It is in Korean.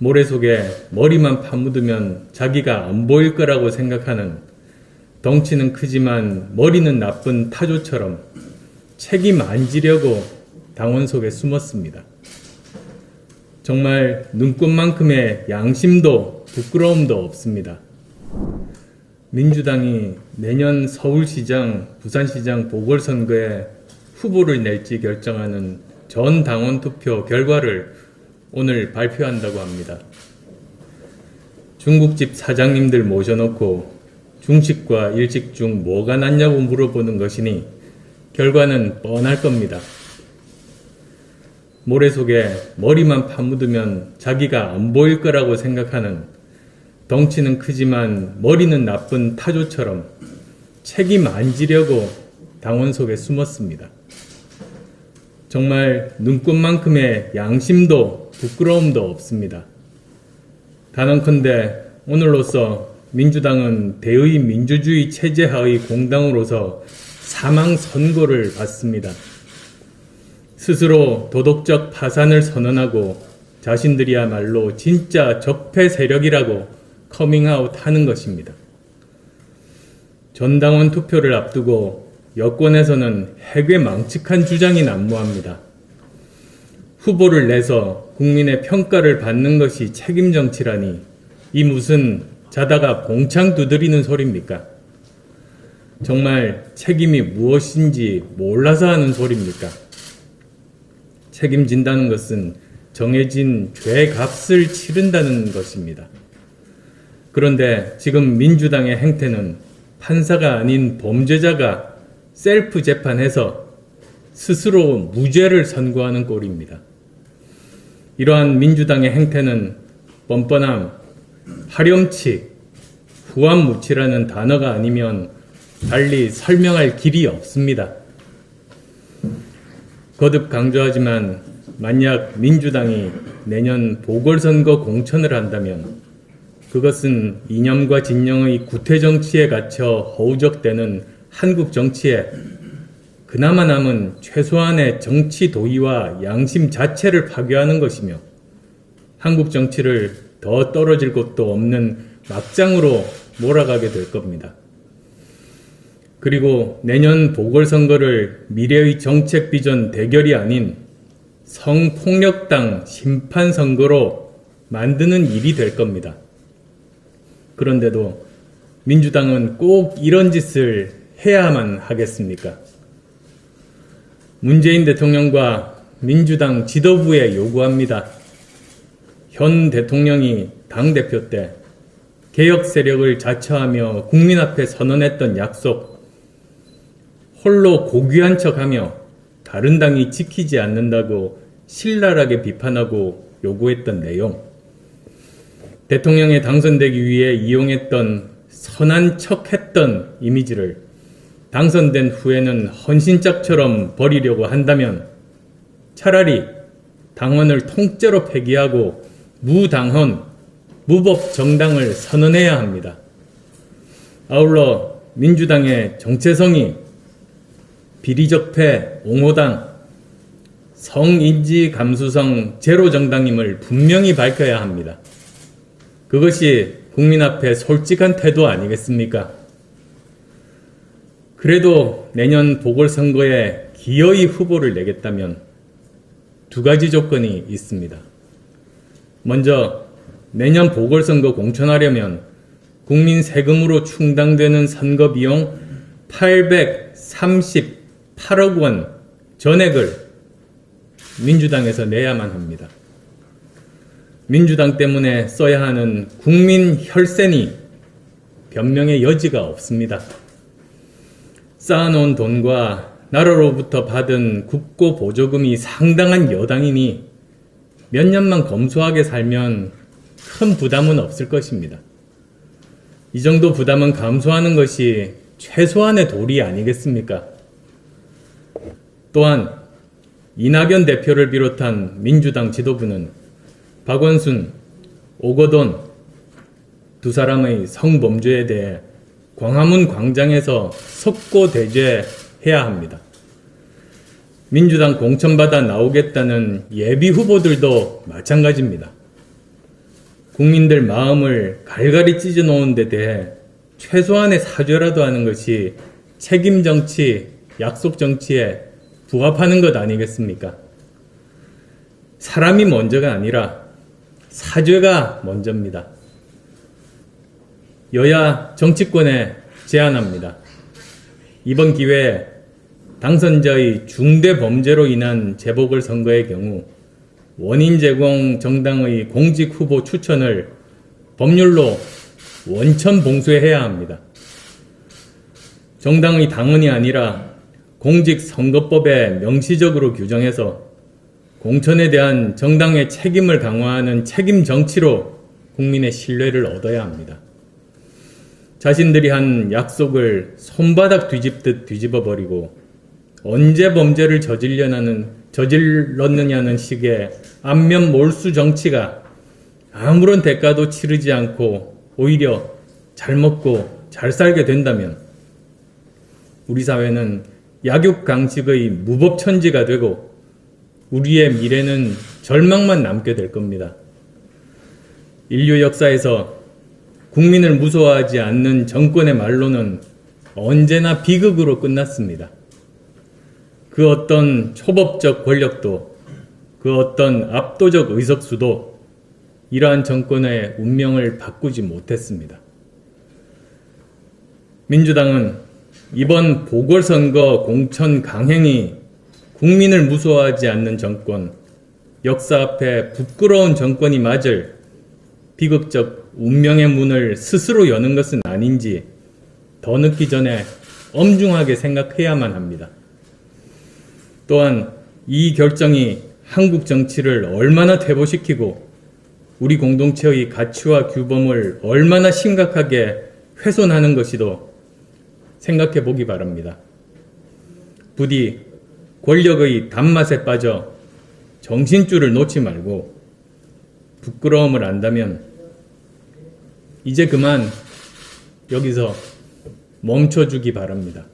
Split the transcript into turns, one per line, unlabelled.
모래 속에 머리만 파묻으면 자기가 안 보일 거라고 생각하는 덩치는 크지만 머리는 나쁜 타조처럼 책임 안 지려고 당원 속에 숨었습니다. 정말 눈꽃만큼의 양심도 부끄러움도 없습니다. 민주당이 내년 서울시장, 부산시장 보궐선거에 후보를 낼지 결정하는 전 당원 투표 결과를 오늘 발표한다고 합니다. 중국집 사장님들 모셔놓고 중식과 일식 중 뭐가 낫냐고 물어보는 것이니 결과는 뻔할 겁니다. 모래 속에 머리만 파묻으면 자기가 안 보일 거라고 생각하는 덩치는 크지만 머리는 나쁜 타조처럼 책임 안 지려고 당원 속에 숨었습니다. 정말 눈꽃만큼의 양심도 부끄러움도 없습니다. 단언컨대 오늘로써 민주당은 대의 민주주의 체제하의 공당으로서 사망 선고를 받습니다. 스스로 도덕적 파산을 선언하고 자신들이야말로 진짜 적폐 세력이라고 커밍아웃 하는 것입니다. 전당원 투표를 앞두고 여권에서는 해괴망측한 주장이 난무합니다. 후보를 내서 국민의 평가를 받는 것이 책임 정치라니 이 무슨 자다가 봉창 두드리는 소리입니까? 정말 책임이 무엇인지 몰라서 하는 소리입니까? 책임진다는 것은 정해진 죄값을 치른다는 것입니다. 그런데 지금 민주당의 행태는 판사가 아닌 범죄자가 셀프 재판해서 스스로 무죄를 선고하는 꼴입니다. 이러한 민주당의 행태는 뻔뻔함, 파렴치, 후안무치라는 단어가 아니면 달리 설명할 길이 없습니다. 거듭 강조하지만 만약 민주당이 내년 보궐선거 공천을 한다면 그것은 이념과 진영의 구태정치에 갇혀 허우적대는 한국 정치에 그나마 남은 최소한의 정치 도의와 양심 자체를 파괴하는 것이며 한국 정치를 더 떨어질 곳도 없는 막장으로 몰아가게 될 겁니다. 그리고 내년 보궐선거를 미래의 정책 비전 대결이 아닌 성폭력당 심판선거로 만드는 일이 될 겁니다. 그런데도 민주당은 꼭 이런 짓을 해야만 하겠습니까? 문재인 대통령과 민주당 지도부에 요구합니다. 현 대통령이 당대표 때 개혁 세력을 자처하며 국민 앞에 선언했던 약속, 홀로 고귀한 척하며 다른 당이 지키지 않는다고 신랄하게 비판하고 요구했던 내용, 대통령에 당선되기 위해 이용했던 선한 척했던 이미지를 당선된 후에는 헌신짝처럼 버리려고 한다면 차라리 당원을 통째로 폐기하고 무당헌, 무법 정당을 선언해야 합니다. 아울러 민주당의 정체성이 비리적폐, 옹호당, 성인지 감수성 제로 정당임을 분명히 밝혀야 합니다. 그것이 국민 앞에 솔직한 태도 아니겠습니까? 그래도 내년 보궐선거에 기어이 후보를 내겠다면 두 가지 조건이 있습니다. 먼저 내년 보궐선거 공천하려면 국민 세금으로 충당되는 선거비용 838억 원 전액을 민주당에서 내야만 합니다. 민주당 때문에 써야 하는 국민 혈세니 변명의 여지가 없습니다. 쌓아놓은 돈과 나라로부터 받은 국고 보조금이 상당한 여당이니 몇 년만 검소하게 살면 큰 부담은 없을 것입니다. 이 정도 부담은 감수하는 것이 최소한의 도리 아니겠습니까? 또한 이낙연 대표를 비롯한 민주당 지도부는 박원순, 오거돈 두 사람의 성범죄에 대해 광화문 광장에서 석고대죄해야 합니다. 민주당 공천받아 나오겠다는 예비 후보들도 마찬가지입니다. 국민들 마음을 갈갈이 찢어 놓은 데 대해 최소한의 사죄라도 하는 것이 책임 정치, 약속 정치에 부합하는 것 아니겠습니까? 사람이 먼저가 아니라 사죄가 먼저입니다. 여야 정치권에 제안합니다. 이번 기회에 당선자의 중대 범죄로 인한 재보궐 선거의 경우 원인 제공 정당의 공직 후보 추천을 법률로 원천 봉쇄해야 합니다. 정당의 당원이 아니라 공직선거법에 명시적으로 규정해서 공천에 대한 정당의 책임을 강화하는 책임 정치로 국민의 신뢰를 얻어야 합니다. 자신들이 한 약속을 손바닥 뒤집듯 뒤집어버리고 언제 범죄를 저질렀느냐는 식의 안면 몰수 정치가 아무런 대가도 치르지 않고 오히려 잘 먹고 잘 살게 된다면 우리 사회는 약육강식의 무법천지가 되고 우리의 미래는 절망만 남게 될 겁니다. 인류 역사에서 국민을 무서워하지 않는 정권의 말로는 언제나 비극으로 끝났습니다. 그 어떤 초법적 권력도, 그 어떤 압도적 의석수도 이러한 정권의 운명을 바꾸지 못했습니다. 민주당은 이번 보궐선거 공천 강행이 국민을 무서워하지 않는 정권, 역사 앞에 부끄러운 정권이 맞을 비극적 운명의 문을 스스로 여는 것은 아닌지 더 늦기 전에 엄중하게 생각해야만 합니다. 또한 이 결정이 한국 정치를 얼마나 퇴보시키고 우리 공동체의 가치와 규범을 얼마나 심각하게 훼손하는 것이도 생각해 보기 바랍니다. 부디 권력의 단맛에 빠져 정신줄을 놓지 말고 부끄러움을 안다면 이제 그만 여기서 멈춰주기 바랍니다.